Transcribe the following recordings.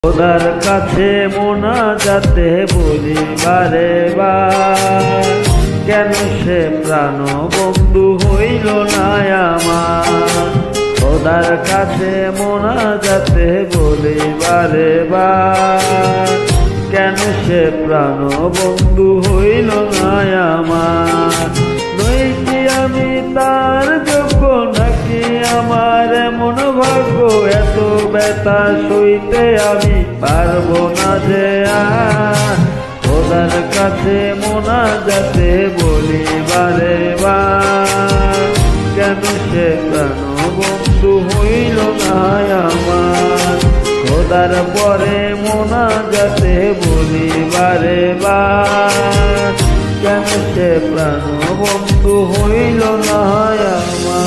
খোদার কাছে মোনাজাতে বলি বারে বার, কেন সে প্রাণ বন্ধু হইল না আমার। খোদার কাছে মোনাজাতে বলি বারে বার, কেন সে প্রাণ বন্ধু হইল না আমার। নই কি আমি তার যোগ্য নাকি আমার এমন ভাগ্য, এত ব্যথা সইতে আমি পারবো না যে আর। খোদার কাছে মোনাজাতে বলি বারে বার, কেন সে প্রাণ বন্ধু হইল না আমার। খোদার পরে মোনাজাতে বলি বারে বার, কেন সে প্রাণ বন্ধু হইল না আমার।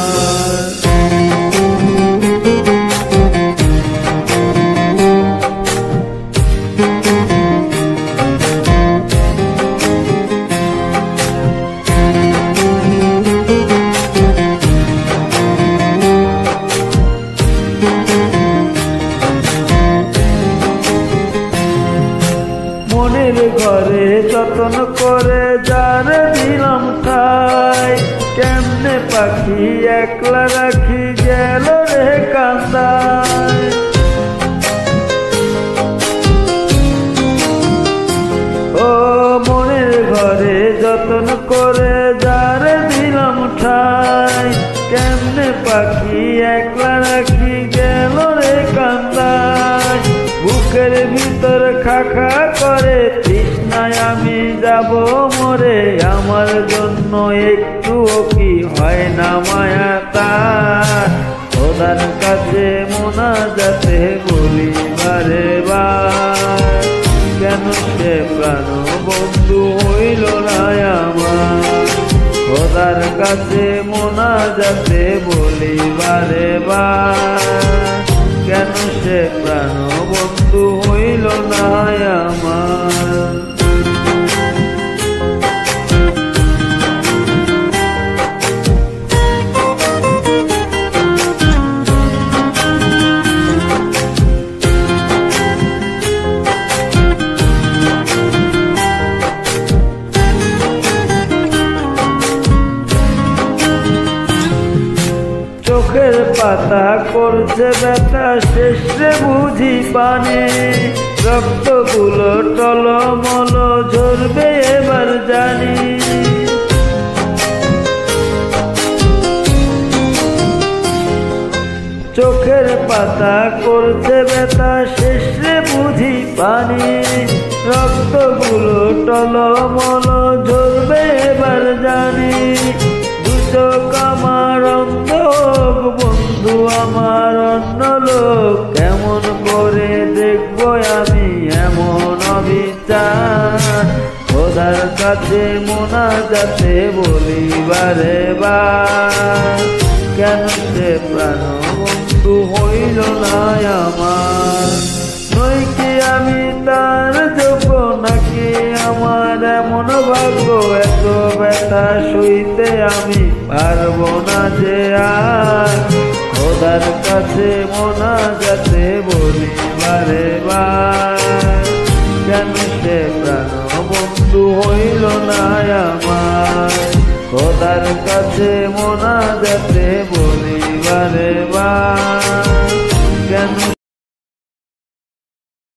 মনের ঘরে যতন করে যার দিলাম ঠাই, কেমনে পাখি একলা রাখি গেল রে কান্দায়। ও মনের ঘরে যতন করে যার দিলাম ঠাই, কেমনে পাখি একলা রাখি গেল রে কান্দায়। বুকের ভিতর খাখা করে তৃষ্ণায় আমি যাব মরে, আমার জন্য একটুও কি হয় না মায়া তার। খোদার কাছে মোনাজাতে বলি বারে বার, কেন সে প্রাণ বন্ধু হইল না আমার। খোদার কাছে মোনাজাতে বলি বারে বার, কেন সে প্রাণ বন্ধু হইল না আমার। চোখের পাতা করছে ব্যথা শেষে বুঝি পানে, রক্তগুলো টলমল ঝরবে এবার জানি। চোখের পাতা করছে ব্যথা শেষে বুঝি পানি, রক্তগুলো টলমল ঝরবে এবার জানি। চোখ আমার অন্ধ বন্ধু আমার অন্য লোক, কেমন করে দেখবো আমি এমন অবিচার। খোদার কাছে মোনাজাতে বলি বারে বার, কেন সে প্রাণ বন্ধু হইল না আমার। নই কি আমি তার যোগ্য নাকি আমার এমন ভাগ্য, এত ব্যথা সইতে আমি পারবো না যে আর। খোদার কাছে মোনাজাতে বলি বারে বার, কেন সে প্রাণ বন্ধু হইল না আমার। খোদার কাছে মোনাজাতে বলি বারে বার, কেন